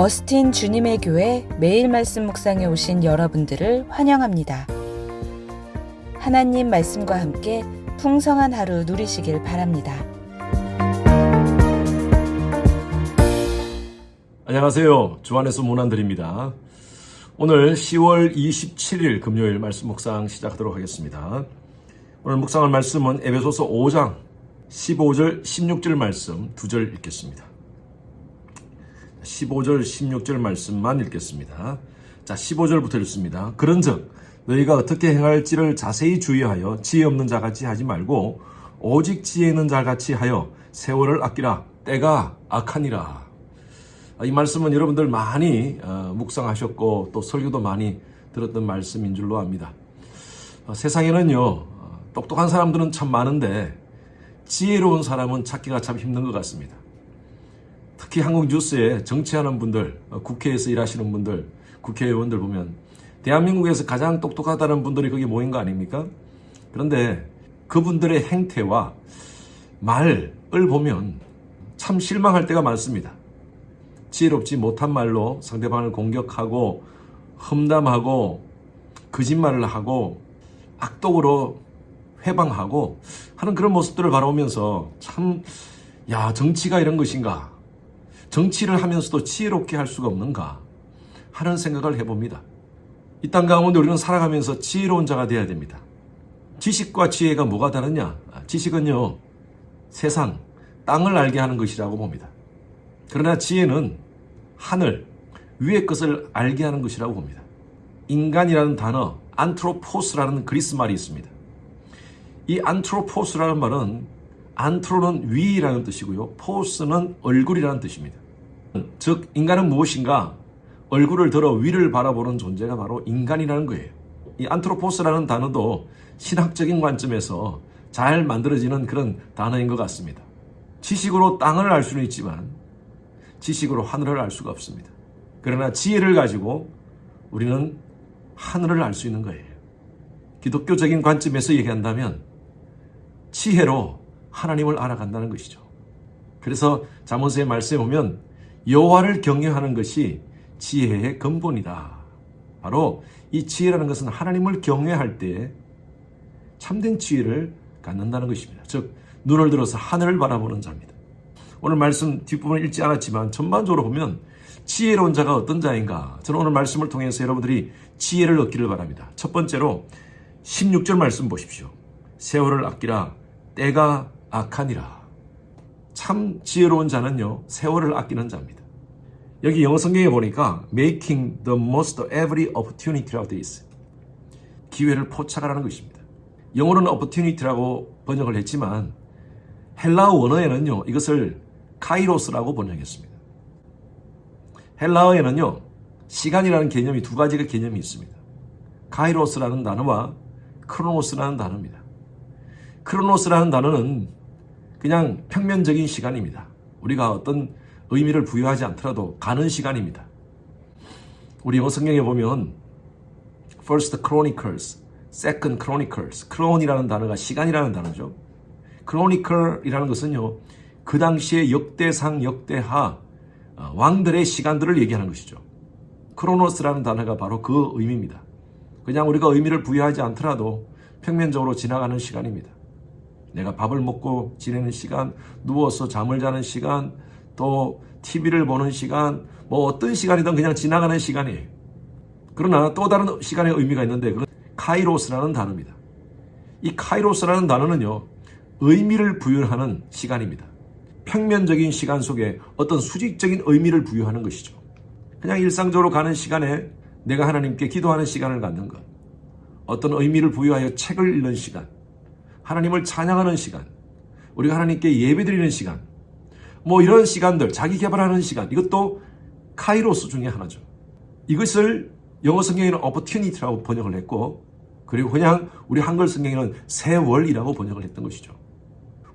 어스틴 주님의 교회 매일 말씀 묵상에 오신 여러분들을 환영합니다. 하나님 말씀과 함께 풍성한 하루 누리시길 바랍니다. 안녕하세요. 주 안에서 문안드립니다. 오늘 10월 27일 금요일 말씀 묵상 시작하도록 하겠습니다. 오늘 묵상할 말씀은 에베소서 5장 15절 16절 말씀 2절 읽겠습니다. 15절 16절 말씀만 읽겠습니다. 자, 15절부터 읽습니다. 그런즉 너희가 어떻게 행할지를 자세히 주의하여 지혜 없는 자같이 하지 말고 오직 지혜 있는 자같이 하여 세월을 아끼라. 때가 악하니라. 이 말씀은 여러분들 많이 묵상하셨고 또 설교도 많이 들었던 말씀인 줄로 압니다. 세상에는요, 똑똑한 사람들은 참 많은데 지혜로운 사람은 찾기가 참 힘든 것 같습니다. 특히 한국 뉴스에 정치하는 분들, 국회에서 일하시는 분들, 국회의원들 보면 대한민국에서 가장 똑똑하다는 분들이 거기 모인 거 아닙니까? 그런데 그분들의 행태와 말을 보면 참 실망할 때가 많습니다. 지혜롭지 못한 말로 상대방을 공격하고 험담하고 거짓말을 하고 악독으로 회방하고 하는 그런 모습들을 바라보면서 참, 정치가 이런 것인가? 정치를 하면서도 지혜롭게 할 수가 없는가 하는 생각을 해봅니다. 이 땅 가운데 우리는 살아가면서 지혜로운 자가 되어야 됩니다. 지식과 지혜가 뭐가 다르냐? 지식은요, 세상, 땅을 알게 하는 것이라고 봅니다. 그러나 지혜는 하늘, 위의 것을 알게 하는 것이라고 봅니다. 인간이라는 단어, 안트로포스라는 그리스 말이 있습니다. 이 안트로포스라는 말은 안트로는 위라는 뜻이고요, 포스는 얼굴이라는 뜻입니다. 즉 인간은 무엇인가? 얼굴을 들어 위를 바라보는 존재가 바로 인간이라는 거예요. 이 안트로포스라는 단어도 신학적인 관점에서 잘 만들어지는 그런 단어인 것 같습니다. 지식으로 땅을 알 수는 있지만 지식으로 하늘을 알 수가 없습니다. 그러나 지혜를 가지고 우리는 하늘을 알 수 있는 거예요. 기독교적인 관점에서 얘기한다면 지혜로 하나님을 알아간다는 것이죠. 그래서 잠언서의 말씀에 보면 여호와를 경외하는 것이 지혜의 근본이다. 바로 이 지혜라는 것은 하나님을 경외할 때 참된 지혜를 갖는다는 것입니다. 즉 눈을 들어서 하늘을 바라보는 자입니다. 오늘 말씀 뒷부분을 읽지 않았지만 전반적으로 보면 지혜로운 자가 어떤 자인가? 저는 오늘 말씀을 통해서 여러분들이 지혜를 얻기를 바랍니다. 첫 번째로 16절 말씀 보십시오. 세월을 아끼라. 때가 악하니라. 참 지혜로운 자는요, 세월을 아끼는 자입니다. 여기 영어 성경에 보니까 making the most of every opportunity라고 되어 있어요. 기회를 포착하라는 것입니다. 영어로는 opportunity라고 번역을 했지만 헬라어 원어에는요, 이것을 카이로스라고 번역했습니다. 헬라어에는요, 시간이라는 개념이 두 가지의 개념이 있습니다. 카이로스라는 단어와 크로노스라는 단어입니다. 크로노스라는 단어는 그냥 평면적인 시간입니다. 우리가 어떤 의미를 부여하지 않더라도 가는 시간입니다. 우리 영어 성경에 보면 First Chronicles, Second Chronicles, 크론이라는 단어가 시간이라는 단어죠. Chronicle이라는 것은요, 그 당시에 역대상, 역대하 왕들의 시간들을 얘기하는 것이죠. 크로노스라는 단어가 바로 그 의미입니다. 그냥 우리가 의미를 부여하지 않더라도 평면적으로 지나가는 시간입니다. 내가 밥을 먹고 지내는 시간, 누워서 잠을 자는 시간, 또 TV를 보는 시간, 어떤 시간이든 그냥 지나가는 시간이에요. 그러나 또 다른 시간의 의미가 있는데 그건 카이로스라는 단어입니다. 이 카이로스라는 단어는요, 의미를 부여하는 시간입니다. 평면적인 시간 속에 어떤 수직적인 의미를 부여하는 것이죠. 그냥 일상적으로 가는 시간에 내가 하나님께 기도하는 시간을 갖는 것, 어떤 의미를 부여하여 책을 읽는 시간, 하나님을 찬양하는 시간, 우리가 하나님께 예배드리는 시간, 이런 시간들, 자기 개발하는 시간, 이것도 카이로스 중에 하나죠. 이것을 영어 성경에는 opportunity라고 번역을 했고, 그리고 그냥 우리 한글 성경에는 세월이라고 번역을 했던 것이죠.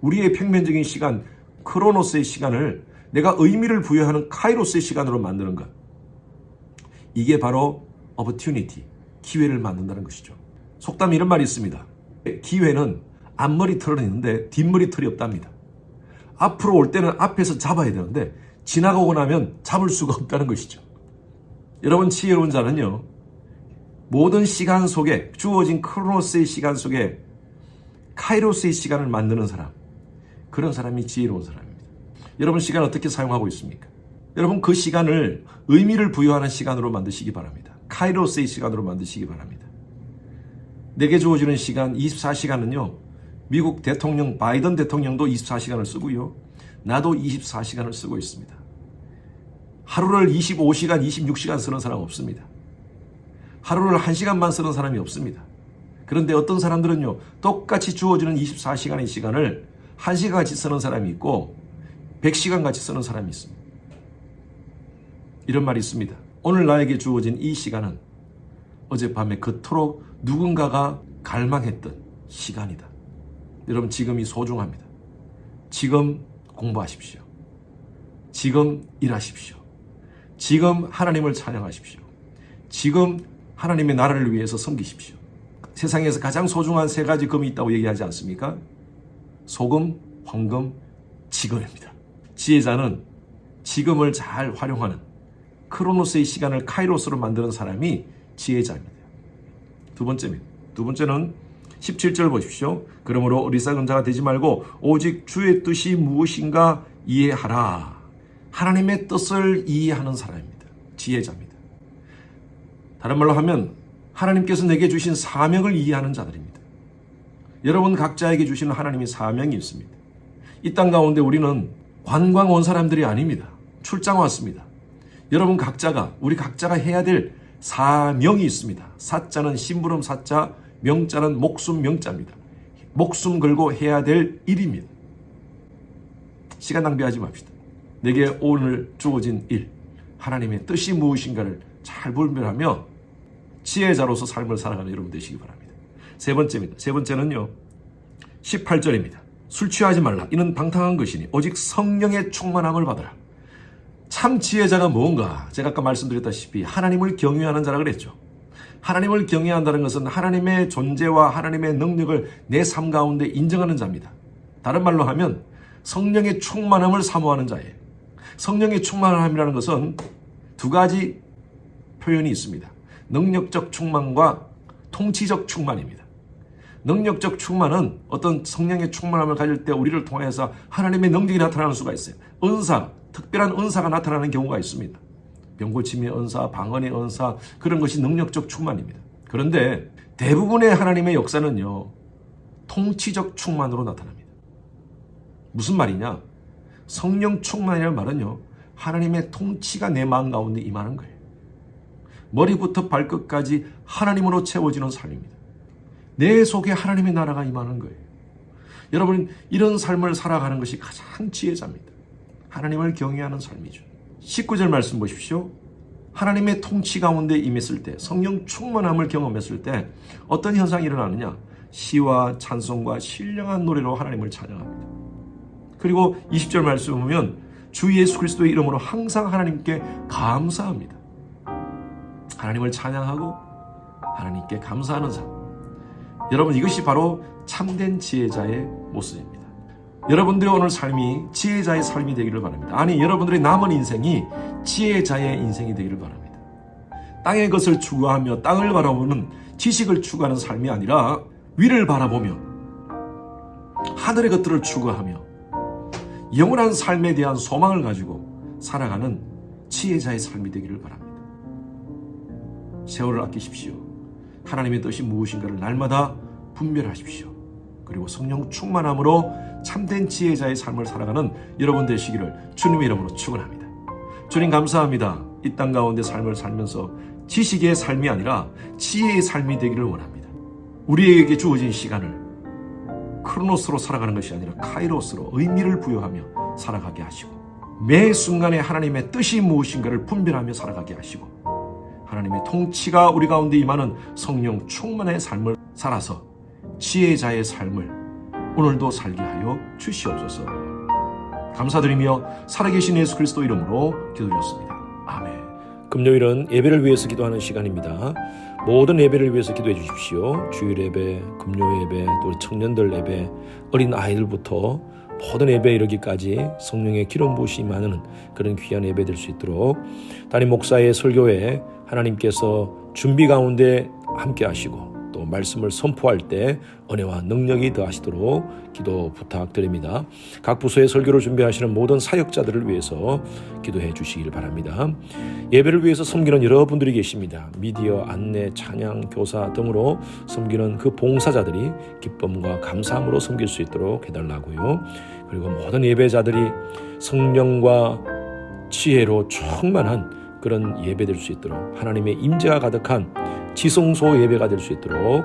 우리의 평면적인 시간, 크로노스의 시간을 내가 의미를 부여하는 카이로스의 시간으로 만드는 것, 이게 바로 opportunity, 기회를 만든다는 것이죠. 속담에 이런 말이 있습니다. 기회는 앞머리 털은 있는데 뒷머리 털이 없답니다. 앞으로 올 때는 앞에서 잡아야 되는데 지나가고 나면 잡을 수가 없다는 것이죠. 여러분, 지혜로운 자는요, 모든 시간 속에, 주어진 크로노스의 시간 속에 카이로스의 시간을 만드는 사람, 그런 사람이 지혜로운 사람입니다. 여러분, 시간 어떻게 사용하고 있습니까? 여러분, 그 시간을 의미를 부여하는 시간으로 만드시기 바랍니다. 카이로스의 시간으로 만드시기 바랍니다. 내게 주어지는 시간 24시간은요, 미국 대통령 바이든 대통령도 24시간을 쓰고요, 나도 24시간을 쓰고 있습니다. 하루를 25시간, 26시간 쓰는 사람 없습니다. 하루를 1시간만 쓰는 사람이 없습니다. 그런데 어떤 사람들은요, 똑같이 주어지는 24시간의 시간을 1시간같이 쓰는 사람이 있고 100시간같이 쓰는 사람이 있습니다. 이런 말이 있습니다. 오늘 나에게 주어진 이 시간은 어젯밤에 그토록 누군가가 갈망했던 시간이다. 여러분, 지금이 소중합니다. 지금 공부하십시오. 지금 일하십시오. 지금 하나님을 찬양하십시오. 지금 하나님의 나라를 위해서 섬기십시오. 세상에서 가장 소중한 3가지 금이 있다고 얘기하지 않습니까? 소금, 황금, 지금입니다. 지혜자는 지금을 잘 활용하는 크로노스의 시간을 카이로스로 만드는 사람이 지혜자입니다. 두 번째는 17절 보십시오. 그러므로 어리석은 자가 되지 말고 오직 주의 뜻이 무엇인가 이해하라. 하나님의 뜻을 이해하는 사람입니다. 지혜자입니다. 다른 말로 하면 하나님께서 내게 주신 사명을 이해하는 자들입니다. 여러분 각자에게 주시는 하나님의 사명이 있습니다. 이 땅 가운데 우리는 관광 온 사람들이 아닙니다. 출장 왔습니다. 여러분 각자가, 우리 각자가 해야 될 사명이 있습니다. 사자는 심부름 사자, 명자는 목숨 명자입니다. 목숨 걸고 해야 될 일입니다. 시간 낭비하지 맙시다. 내게 오늘 주어진 일, 하나님의 뜻이 무엇인가를 잘 분별하며 지혜자로서 삶을 살아가는 여러분 되시기 바랍니다. 세 번째는요, 18절입니다. 술 취하지 말라. 이는 방탕한 것이니 오직 성령의 충만함을 받으라. 참 지혜자가 뭔가, 제가 아까 말씀드렸다시피 하나님을 경외하는 자라 그랬죠. 하나님을 경외한다는 것은 하나님의 존재와 하나님의 능력을 내 삶 가운데 인정하는 자입니다. 다른 말로 하면 성령의 충만함을 사모하는 자예요. 성령의 충만함이라는 것은 2가지 표현이 있습니다. 능력적 충만과 통치적 충만입니다. 능력적 충만은 어떤 성령의 충만함을 가질 때 우리를 통해서 하나님의 능력이 나타나는 수가 있어요. 은사, 특별한 은사가 나타나는 경우가 있습니다. 병고침의 은사, 방언의 은사, 그런 것이 능력적 충만입니다. 그런데 대부분의 하나님의 역사는요, 통치적 충만으로 나타납니다. 무슨 말이냐? 성령 충만이라는 말은요, 하나님의 통치가 내 마음 가운데 임하는 거예요. 머리부터 발끝까지 하나님으로 채워지는 삶입니다. 내 속에 하나님의 나라가 임하는 거예요. 여러분, 이런 삶을 살아가는 것이 가장 지혜자입니다. 하나님을 경외하는 삶이죠. 19절 말씀 보십시오. 하나님의 통치 가운데 임했을 때, 성령 충만함을 경험했을 때 어떤 현상이 일어나느냐? 시와 찬송과 신령한 노래로 하나님을 찬양합니다. 그리고 20절 말씀 보면 주 예수 그리스도의 이름으로 항상 하나님께 감사합니다. 하나님을 찬양하고 하나님께 감사하는 삶. 여러분, 이것이 바로 참된 지혜자의 모습입니다. 여러분들의 오늘 삶이 지혜자의 삶이 되기를 바랍니다. 아니, 여러분들의 남은 인생이 지혜자의 인생이 되기를 바랍니다. 땅의 것을 추구하며 땅을 바라보는 지식을 추구하는 삶이 아니라 위를 바라보며 하늘의 것들을 추구하며 영원한 삶에 대한 소망을 가지고 살아가는 지혜자의 삶이 되기를 바랍니다. 세월을 아끼십시오. 하나님의 뜻이 무엇인가를 날마다 분별하십시오. 그리고 성령 충만함으로 참된 지혜자의 삶을 살아가는 여러분 되시기를 주님의 이름으로 축원합니다. 주님 감사합니다. 이 땅 가운데 삶을 살면서 지식의 삶이 아니라 지혜의 삶이 되기를 원합니다. 우리에게 주어진 시간을 크로노스로 살아가는 것이 아니라 카이로스로 의미를 부여하며 살아가게 하시고, 매 순간에 하나님의 뜻이 무엇인가를 분별하며 살아가게 하시고, 하나님의 통치가 우리 가운데 임하는 성령 충만의 삶을 살아서 지혜자의 삶을 오늘도 살게 하여 주시옵소서. 감사드리며 살아계신 예수 그리스도 이름으로 기도드렸습니다. 아멘. 금요일은 예배를 위해서 기도하는 시간입니다. 모든 예배를 위해서 기도해 주십시오. 주일 예배, 금요 예배, 또 청년들 예배, 어린 아이들부터 모든 예배에 이르기까지 성령의 기름 부으심이 임하는 그런 귀한 예배 될 수 있도록 담임 목사의 설교에 하나님께서 준비 가운데 함께 하시고 또 말씀을 선포할 때 은혜와 능력이 더하시도록 기도 부탁드립니다. 각 부서의 설교를 준비하시는 모든 사역자들을 위해서 기도해 주시길 바랍니다. 예배를 위해서 섬기는 여러분들이 계십니다. 미디어, 안내, 찬양, 교사 등으로 섬기는 그 봉사자들이 기쁨과 감사함으로 섬길 수 있도록 해달라고요. 그리고 모든 예배자들이 성령과 지혜로 충만한 그런 예배 될 수 있도록 하나님의 임재가 가득한 지성소 예배가 될 수 있도록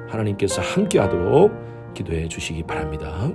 하나님께서 함께하도록 기도해 주시기 바랍니다.